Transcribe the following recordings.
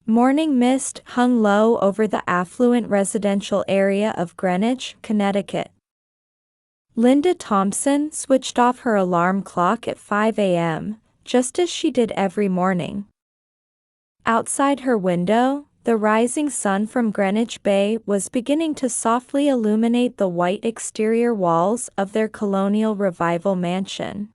Morning mist hung low over the affluent residential area of Greenwich, Connecticut. Linda Thompson switched off her alarm clock at 5 a.m., just as she did every morning. Outside her window, the rising sun from Greenwich Bay was beginning to softly illuminate the white exterior walls of their colonial revival mansion.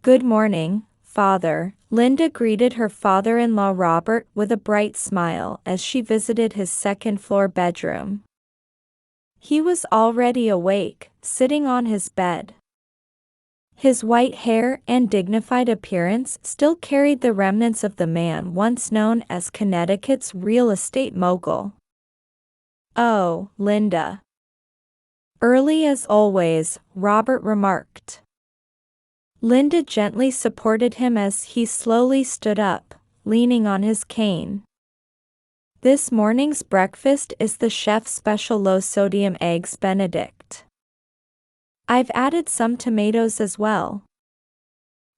"Good morning, Father," Linda greeted her father-in-law Robert with a bright smile as she visited his second-floor bedroom. He was already awake, sitting on his bed. His white hair and dignified appearance still carried the remnants of the man once known as Connecticut's real estate mogul. "Oh, Linda." "Early as always," Robert remarked. Linda gently supported him as he slowly stood up, leaning on his cane. "This morning's breakfast is the chef's special low-sodium eggs Benedict. I've added some tomatoes as well."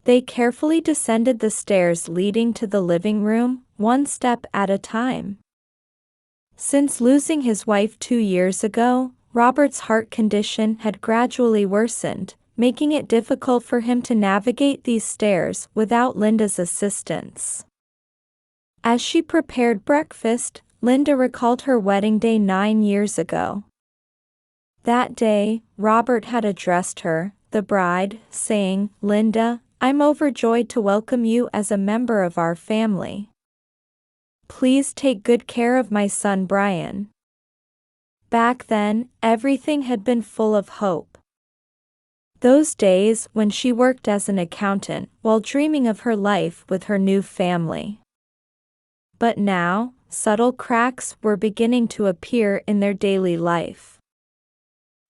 They carefully descended the stairs leading to the living room, one step at a time. Since losing his wife 2 years ago, Robert's heart condition had gradually worsened, making it difficult for him to navigate these stairs without Linda's assistance. As she prepared breakfast, Linda recalled her wedding day 9 years ago. That day, Robert had addressed her, the bride, saying, "Linda, I'm overjoyed to welcome you as a member of our family. Please take good care of my son Brian." Back then, everything had been full of hope. Those days when she worked as an accountant while dreaming of her life with her new family. But now, subtle cracks were beginning to appear in their daily life.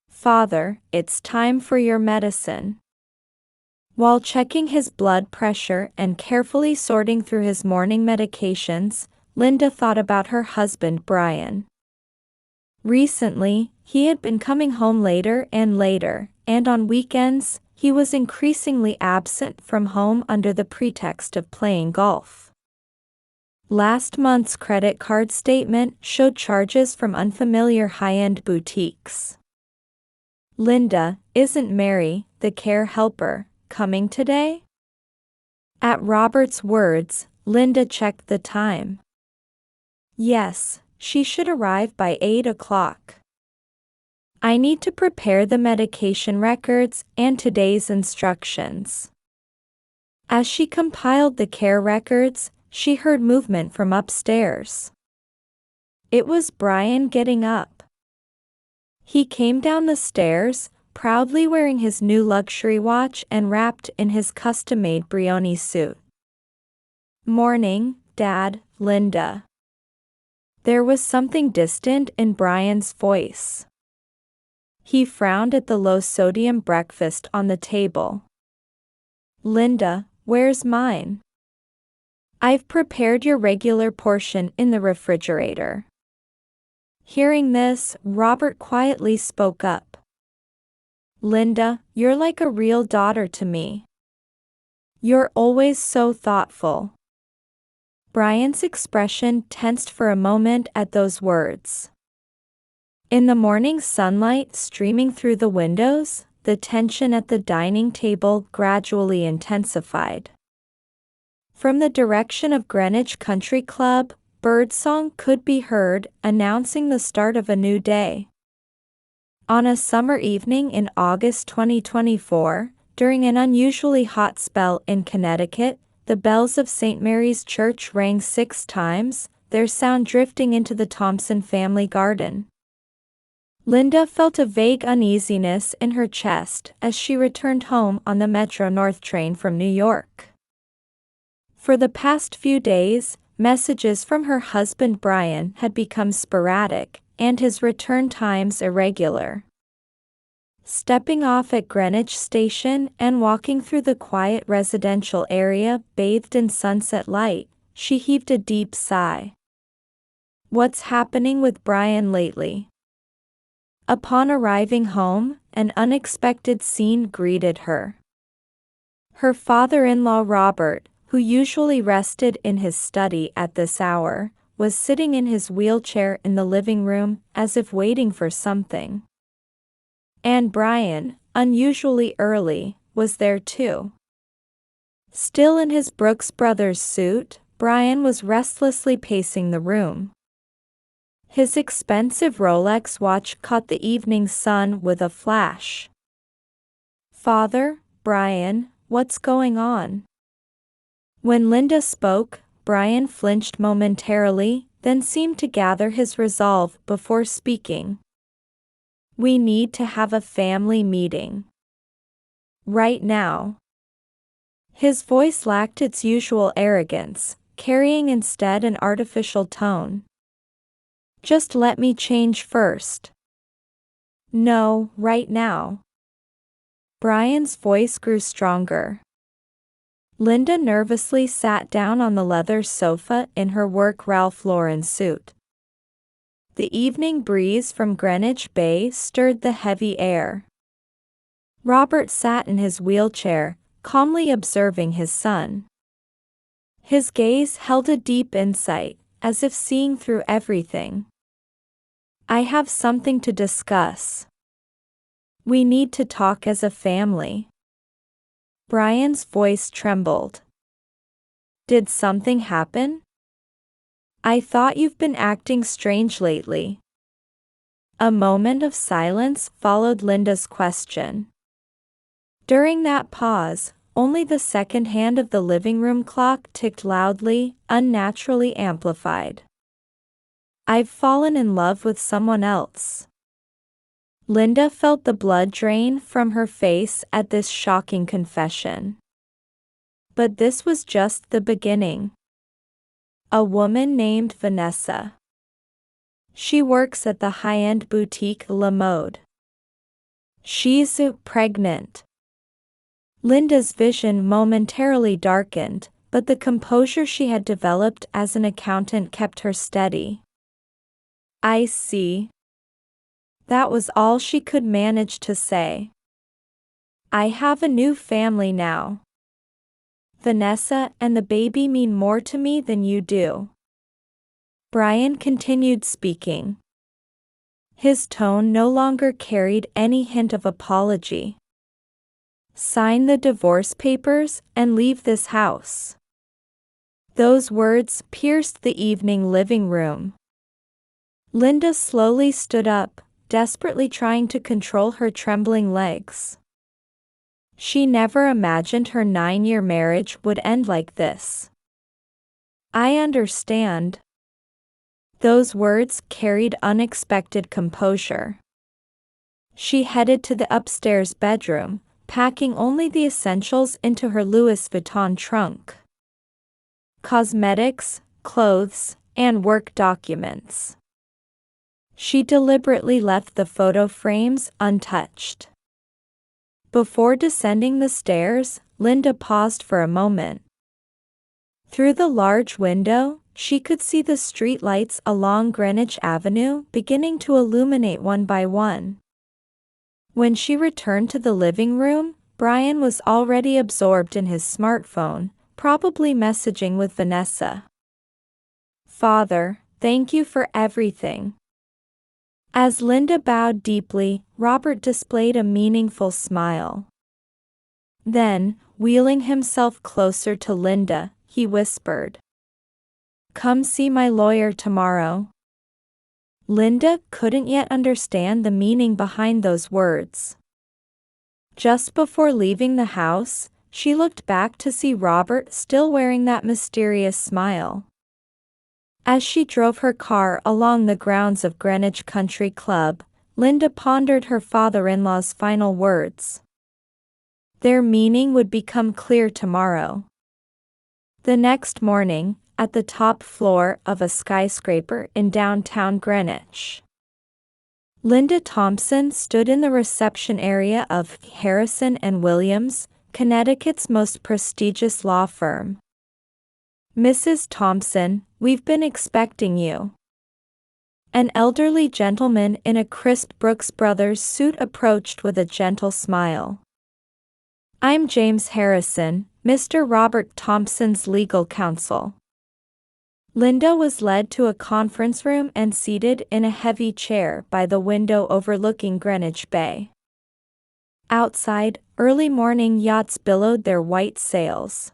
"Father, it's time for your medicine." While checking his blood pressure and carefully sorting through his morning medications, Linda thought about her husband Brian. Recently, he had been coming home later and later, and on weekends, he was increasingly absent from home under the pretext of playing golf. Last month's credit card statement showed charges from unfamiliar high-end boutiques. "Linda, isn't Mary, the care helper, coming today?" At Robert's words, Linda checked the time. "Yes, she should arrive by 8 o'clock. I need to prepare the medication records and today's instructions." As she compiled the care records, she heard movement from upstairs. It was Brian getting up. He came down the stairs, proudly wearing his new luxury watch and wrapped in his custom-made Brioni suit. "Morning, Dad," Linda. There was something distant in Brian's voice. He frowned at the low-sodium breakfast on the table. "Linda, where's mine?" "I've prepared your regular portion in the refrigerator." Hearing this, Robert quietly spoke up. "Linda, you're like a real daughter to me. You're always so thoughtful." Brian's expression tensed for a moment at those words. In the morning sunlight streaming through the windows, the tension at the dining table gradually intensified. From the direction of Greenwich Country Club, birdsong could be heard, announcing the start of a new day. On a summer evening in August 2024, during an unusually hot spell in Connecticut, the bells of St. Mary's Church rang 6 times, their sound drifting into the Thompson family garden. Linda felt a vague uneasiness in her chest as she returned home on the Metro North train from New York. For the past few days, messages from her husband Brian had become sporadic, and his return times irregular. Stepping off at Greenwich Station and walking through the quiet residential area bathed in sunset light, she heaved a deep sigh. What's happening with Brian lately? Upon arriving home, an unexpected scene greeted her. Her father-in-law Robert, who usually rested in his study at this hour, was sitting in his wheelchair in the living room as if waiting for something. And Brian, unusually early, was there too. Still in his Brooks Brothers suit, Brian was restlessly pacing the room. His expensive Rolex watch caught the evening sun with a flash. "Father, Brian, what's going on?" When Linda spoke, Brian flinched momentarily, then seemed to gather his resolve before speaking. "We need to have a family meeting. Right now." His voice lacked its usual arrogance, carrying instead an artificial tone. "Just let me change first." "No, right now." Brian's voice grew stronger. Linda nervously sat down on the leather sofa in her work Ralph Lauren suit. The evening breeze from Greenwich Bay stirred the heavy air. Robert sat in his wheelchair, calmly observing his son. His gaze held a deep insight, as if seeing through everything. "I have something to discuss. We need to talk as a family." Brian's voice trembled. "Did something happen? I thought you've been acting strange lately." A moment of silence followed Linda's question. During that pause, only the second hand of the living room clock ticked loudly, unnaturally amplified. "I've fallen in love with someone else." Linda felt the blood drain from her face at this shocking confession. But this was just the beginning. A woman named Vanessa. She works at the high-end boutique La Mode. She's pregnant. Linda's vision momentarily darkened, but the composure she had developed as an accountant kept her steady. "I see." That was all she could manage to say. "I have a new family now. Vanessa and the baby mean more to me than you do." Brian continued speaking. His tone no longer carried any hint of apology. "Sign the divorce papers and leave this house." Those words pierced the evening living room. Linda slowly stood up, desperately trying to control her trembling legs. She never imagined her 9-year marriage would end like this. "I understand." Those words carried unexpected composure. She headed to the upstairs bedroom, packing only the essentials into her Louis Vuitton trunk. Cosmetics, clothes, and work documents. She deliberately left the photo frames untouched. Before descending the stairs, Linda paused for a moment. Through the large window, she could see the street lights along Greenwich Avenue beginning to illuminate one by one. When she returned to the living room, Brian was already absorbed in his smartphone, probably messaging with Vanessa. "Father, thank you for everything." As Linda bowed deeply, Robert displayed a meaningful smile. Then, wheeling himself closer to Linda, he whispered, "Come see my lawyer tomorrow." Linda couldn't yet understand the meaning behind those words. Just before leaving the house, she looked back to see Robert still wearing that mysterious smile. As she drove her car along the grounds of Greenwich Country Club, Linda pondered her father-in-law's final words. Their meaning would become clear tomorrow. The next morning, at the top floor of a skyscraper in downtown Greenwich, Linda Thompson stood in the reception area of Harrison & Williams, Connecticut's most prestigious law firm. "Mrs. Thompson, we've been expecting you." An elderly gentleman in a crisp Brooks Brothers suit approached with a gentle smile. "I'm James Harrison, Mr. Robert Thompson's legal counsel. Linda was led to a conference room and seated in a heavy chair by the window overlooking Greenwich Bay. Outside, early morning yachts billowed their white sails.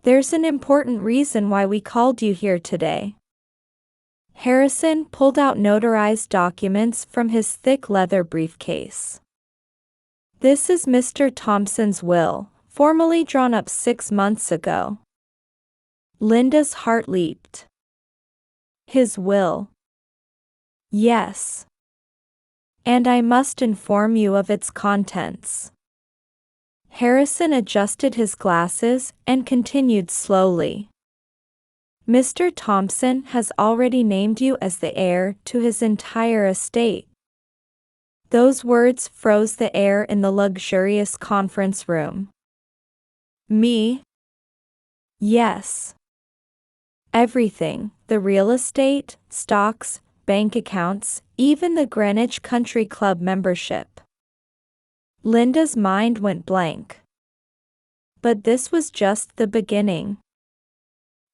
"There's an important reason why we called you here today." Harrison pulled out notarized documents from his thick leather briefcase. "This is Mr. Thompson's will, formally drawn up 6 months ago." Linda's heart leaped. "His will?" "Yes. And I must inform you of its contents." Harrison adjusted his glasses and continued slowly. "Mr. Thompson has already named you as the heir to his entire estate." Those words froze the air in the luxurious conference room. "Me?" "Yes. Everything, the real estate, stocks, bank accounts, even the Greenwich Country Club membership." Linda's mind went blank. But this was just the beginning.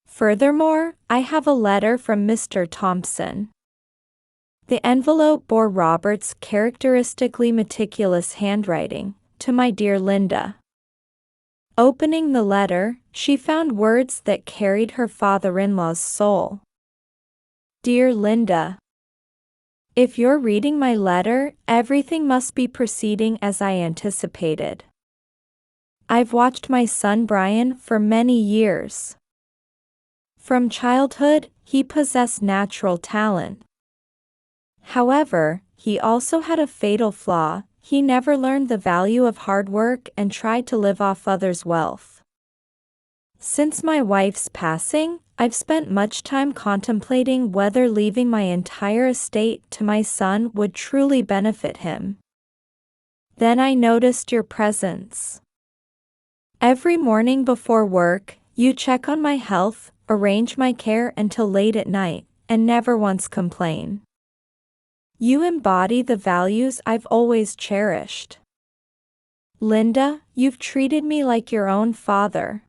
"Furthermore, I have a letter from Mr. Thompson." The envelope bore Robert's characteristically meticulous handwriting, "To my dear Linda." Opening the letter, she found words that carried her father-in-law's soul. "Dear Linda, if you're reading my letter, everything must be proceeding as I anticipated. I've watched my son Brian for many years. From childhood, he possessed natural talent. However, he also had a fatal flaw: he never learned the value of hard work and tried to live off others' wealth. Since my wife's passing, I've spent much time contemplating whether leaving my entire estate to my son would truly benefit him. Then I noticed your presence. Every morning before work, you check on my health, arrange my care until late at night, and never once complain. You embody the values I've always cherished. Linda, you've treated me like your own father.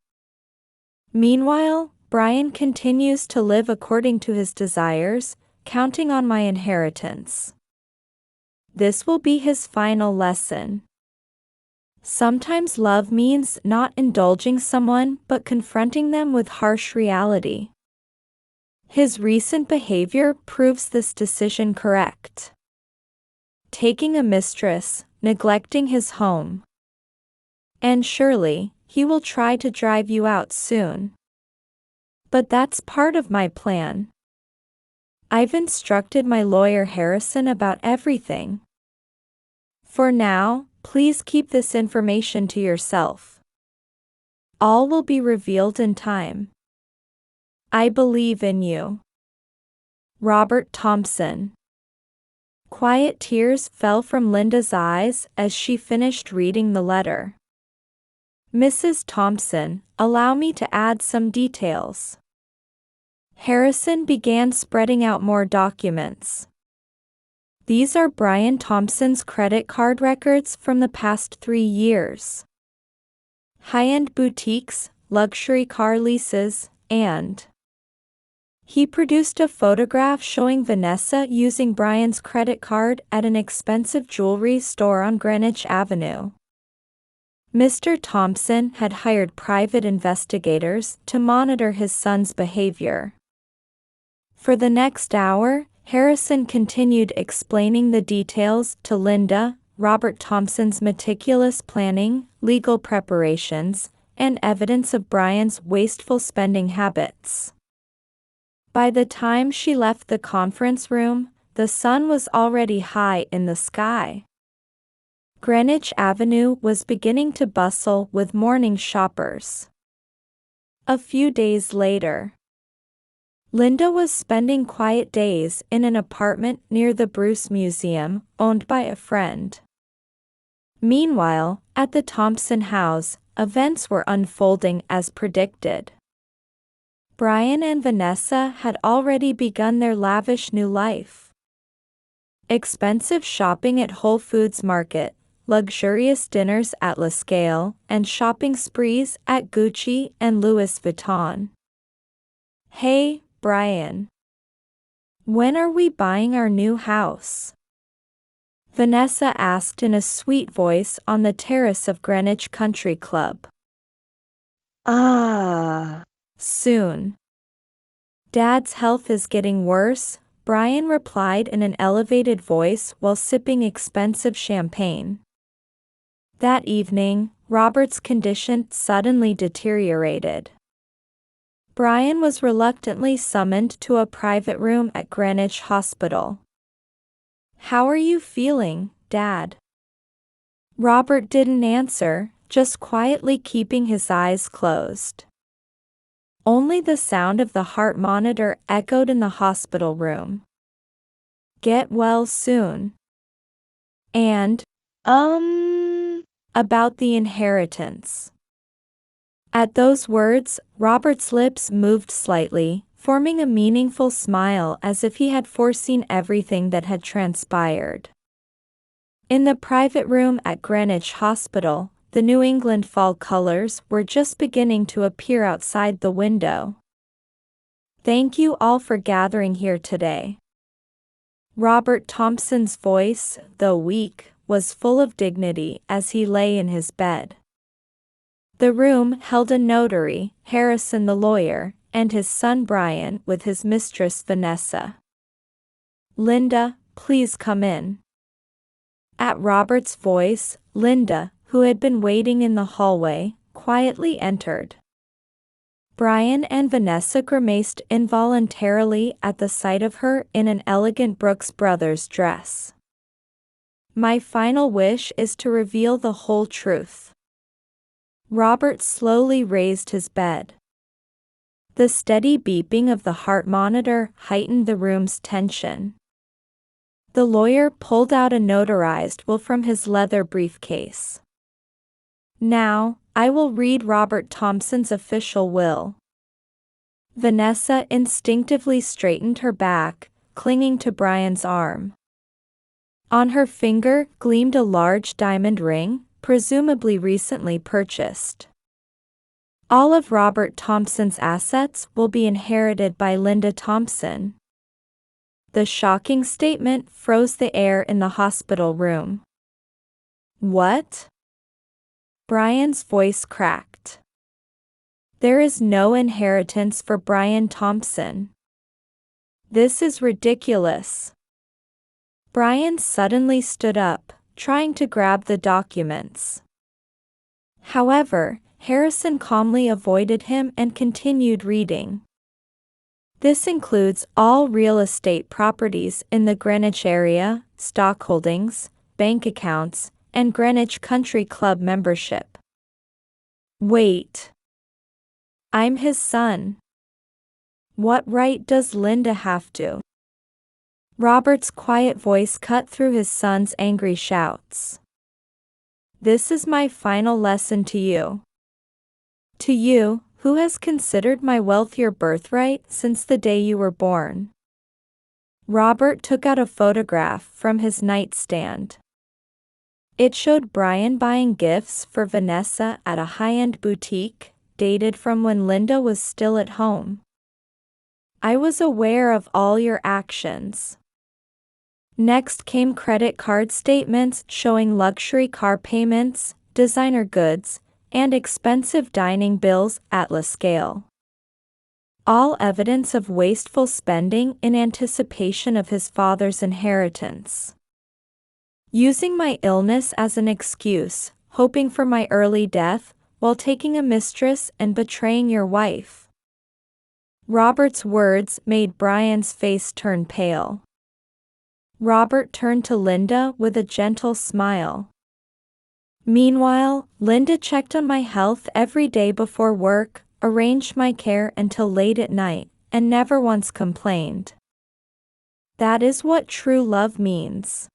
Meanwhile, Brian continues to live according to his desires, counting on my inheritance. This will be his final lesson. Sometimes love means not indulging someone but confronting them with harsh reality. His recent behavior proves this decision correct. Taking a mistress, neglecting his home. And surely, he will try to drive you out soon. But that's part of my plan. I've instructed my lawyer Harrison about everything. For now, please keep this information to yourself. All will be revealed in time. I believe in you. Robert Thompson." Quiet tears fell from Linda's eyes as she finished reading the letter. "Mrs. Thompson, allow me to add some details." Harrison began spreading out more documents. "These are Brian Thompson's credit card records from the past 3 years. High-end boutiques, luxury car leases, and..." He produced a photograph showing Vanessa using Brian's credit card at an expensive jewelry store on Greenwich Avenue. Mr. Thompson had hired private investigators to monitor his son's behavior. For the next hour, Harrison continued explaining the details to Linda: Robert Thompson's meticulous planning, legal preparations, and evidence of Brian's wasteful spending habits. By the time she left the conference room, the sun was already high in the sky. Greenwich Avenue was beginning to bustle with morning shoppers. A few days later, Linda was spending quiet days in an apartment near the Bruce Museum, owned by a friend. Meanwhile, at the Thompson house, events were unfolding as predicted. Brian and Vanessa had already begun their lavish new life. Expensive shopping at Whole Foods Market, luxurious dinners at La Scale, and shopping sprees at Gucci and Louis Vuitton. Hey, Brian. When are we buying our new house? Vanessa asked in a sweet voice on the terrace of Greenwich Country Club. Soon. Dad's health is getting worse, Brian replied in an elevated voice while sipping expensive champagne. That evening, Robert's condition suddenly deteriorated. Brian was reluctantly summoned to a private room at Greenwich Hospital. "How are you feeling, Dad?" Robert didn't answer, just quietly keeping his eyes closed. Only the sound of the heart monitor echoed in the hospital room. "Get well soon." And, about the inheritance. At those words, Robert's lips moved slightly, forming a meaningful smile as if he had foreseen everything that had transpired. In the private room at Greenwich Hospital, the New England fall colors were just beginning to appear outside the window. "Thank you all for gathering here today." Robert Thompson's voice, though weak, was full of dignity as he lay in his bed. The room held a notary, Harrison the lawyer, and his son Brian with his mistress Vanessa. "Linda, please come in." At Robert's voice, Linda, who had been waiting in the hallway, quietly entered. Brian and Vanessa grimaced involuntarily at the sight of her in an elegant Brooks Brothers dress. "My final wish is to reveal the whole truth." Robert slowly raised his bed. The steady beeping of the heart monitor heightened the room's tension. The lawyer pulled out a notarized will from his leather briefcase. "Now, I will read Robert Thompson's official will." Vanessa instinctively straightened her back, clinging to Brian's arm. On her finger gleamed a large diamond ring, presumably recently purchased. "All of Robert Thompson's assets will be inherited by Linda Thompson." The shocking statement froze the air in the hospital room. "What?" Brian's voice cracked. "There is no inheritance for Brian Thompson." "This is ridiculous." Brian suddenly stood up, trying to grab the documents. However, Harrison calmly avoided him and continued reading. "This includes all real estate properties in the Greenwich area, stock holdings, bank accounts, and Greenwich Country Club membership." "Wait. I'm his son. What right does Linda have to?" Robert's quiet voice cut through his son's angry shouts. "This is my final lesson to you. To you, who has considered my wealth your birthright since the day you were born." Robert took out a photograph from his nightstand. It showed Brian buying gifts for Vanessa at a high-end boutique, dated from when Linda was still at home. "I was aware of all your actions." Next came credit card statements showing luxury car payments, designer goods, and expensive dining bills at La Scale. All evidence of wasteful spending in anticipation of his father's inheritance. "Using my illness as an excuse, hoping for my early death, while taking a mistress and betraying your wife." Robert's words made Brian's face turn pale. Robert turned to Linda with a gentle smile. "Meanwhile, Linda checked on my health every day before work, arranged my care until late at night, and never once complained. That is what true love means."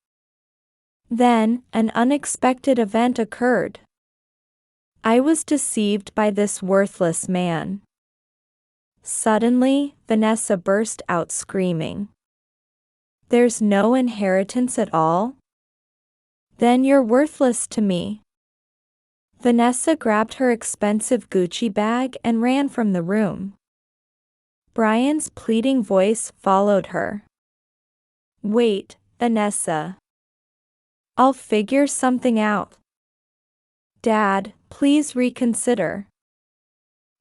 Then, an unexpected event occurred. "I was deceived by this worthless man." Suddenly, Vanessa burst out screaming. "There's no inheritance at all?" Then you're worthless to me. Vanessa grabbed her expensive Gucci bag and ran from the room. Brian's pleading voice followed her. Wait, Vanessa. I'll figure something out. Dad, please reconsider.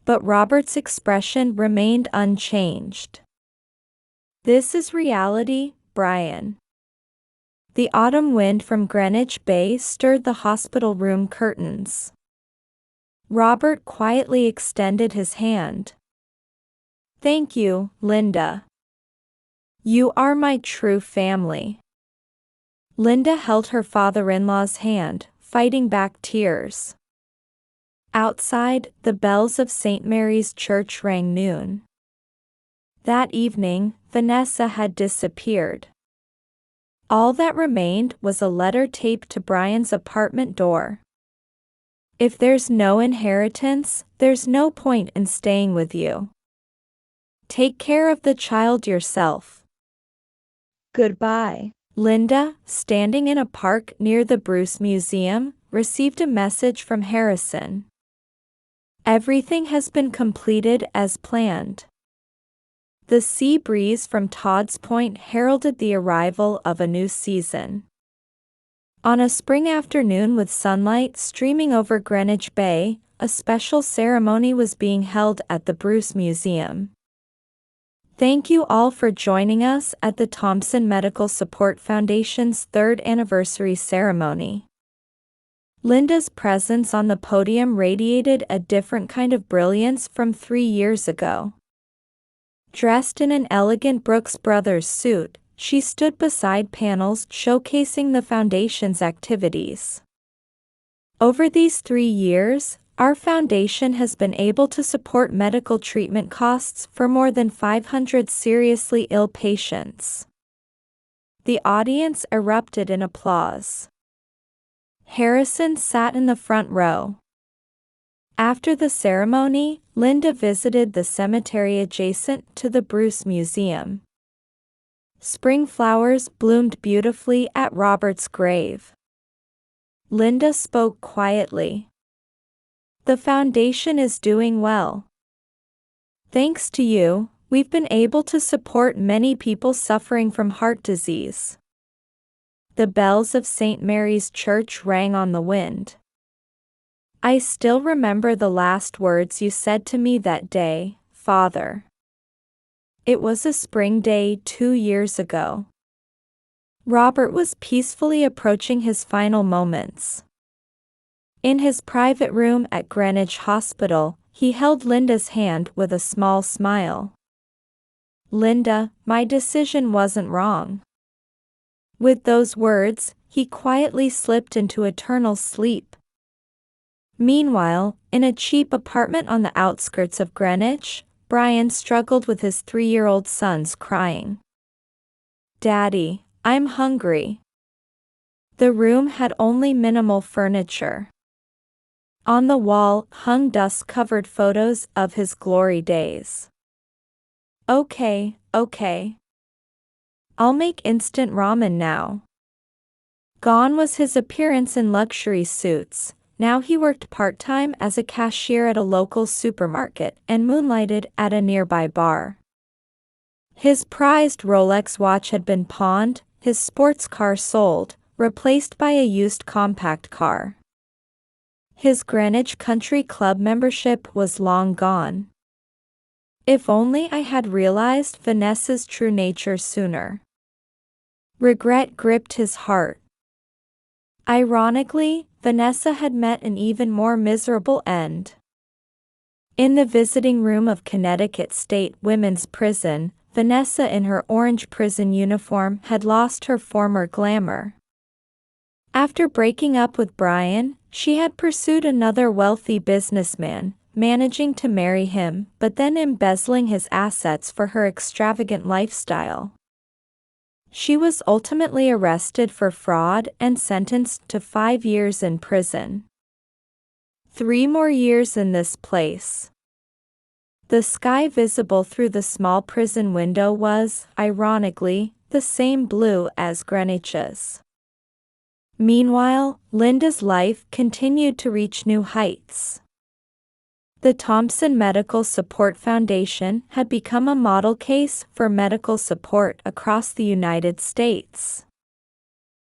But Robert's expression remained unchanged. This is reality, Brian. The autumn wind from Greenwich Bay stirred the hospital room curtains. Robert quietly extended his hand. Thank you, Linda. You are my true family. Linda held her father-in-law's hand, fighting back tears. Outside, the bells of St. Mary's Church rang noon. That evening, Vanessa had disappeared. All that remained was a letter taped to Brian's apartment door. If there's no inheritance, there's no point in staying with you. Take care of the child yourself. Goodbye. Linda, standing in a park near the Bruce Museum, received a message from Harrison. Everything has been completed as planned. The sea breeze from Todd's Point heralded the arrival of a new season. On a spring afternoon with sunlight streaming over Greenwich Bay, a special ceremony was being held at the Bruce Museum. Thank you all for joining us at the Thompson Medical Support Foundation's 3rd anniversary ceremony. Linda's presence on the podium radiated a different kind of brilliance from 3 years ago. Dressed in an elegant Brooks Brothers suit, she stood beside panels showcasing the foundation's activities. Over these 3 years, our foundation has been able to support medical treatment costs for more than 500 seriously ill patients. The audience erupted in applause. Harrison sat in the front row. After the ceremony, Linda visited the cemetery adjacent to the Bruce Museum. Spring flowers bloomed beautifully at Robert's grave. Linda spoke quietly. The foundation is doing well. Thanks to you, we've been able to support many people suffering from heart disease. The bells of St. Mary's Church rang on the wind. I still remember the last words you said to me that day, Father. It was a spring day 2 years ago. Robert was peacefully approaching his final moments. In his private room at Greenwich Hospital, he held Linda's hand with a small smile. Linda, my decision wasn't wrong. With those words, he quietly slipped into eternal sleep. Meanwhile, in a cheap apartment on the outskirts of Greenwich, Brian struggled with his 3-year-old son's crying. Daddy, I'm hungry. The room had only minimal furniture. On the wall hung dust-covered photos of his glory days. Okay. I'll make instant ramen now. Gone was his appearance in luxury suits. Now he worked part-time as a cashier at a local supermarket and moonlighted at a nearby bar. His prized Rolex watch had been pawned, his sports car sold, replaced by a used compact car. His Greenwich Country Club membership was long gone. If only I had realized Vanessa's true nature sooner. Regret gripped his heart. Ironically, Vanessa had met an even more miserable end. In the visiting room of Connecticut State Women's Prison, Vanessa in her orange prison uniform had lost her former glamour. After breaking up with Brian, she had pursued another wealthy businessman, managing to marry him but then embezzling his assets for her extravagant lifestyle. She was ultimately arrested for fraud and sentenced to 5 years in prison. 3 more years in this place. The sky visible through the small prison window was, ironically, the same blue as Greenwich's. Meanwhile, Linda's life continued to reach new heights. The Thompson Medical Support Foundation had become a model case for medical support across the United States.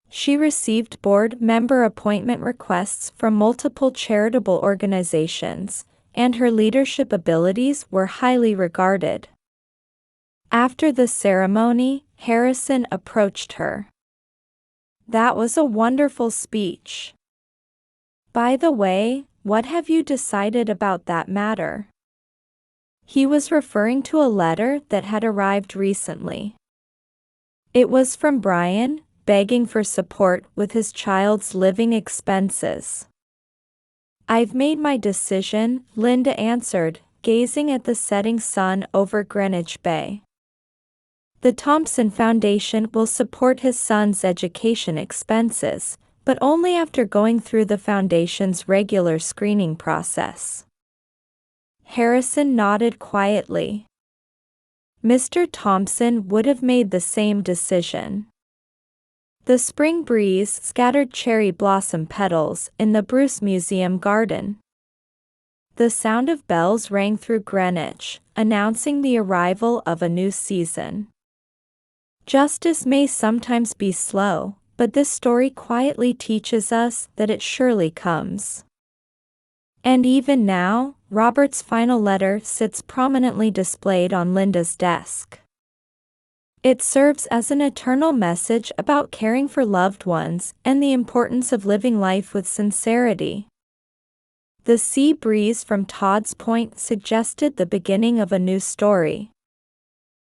She received board member appointment requests from multiple charitable organizations, and her leadership abilities were highly regarded. After the ceremony, Harrison approached her. "That was a wonderful speech. By the way, what have you decided about that matter?" He was referring to a letter that had arrived recently. It was from Brian, begging for support with his child's living expenses. "I've made my decision," Linda answered, gazing at the setting sun over Greenwich Bay. The Thompson Foundation will support his son's education expenses, but only after going through the foundation's regular screening process. Harrison nodded quietly. Mr. Thompson would have made the same decision. The spring breeze scattered cherry blossom petals in the Bruce Museum garden. The sound of bells rang through Greenwich, announcing the arrival of a new season. Justice may sometimes be slow, but this story quietly teaches us that it surely comes. And even now, Robert's final letter sits prominently displayed on Linda's desk. It serves as an eternal message about caring for loved ones and the importance of living life with sincerity. The sea breeze from Todd's Point suggested the beginning of a new story.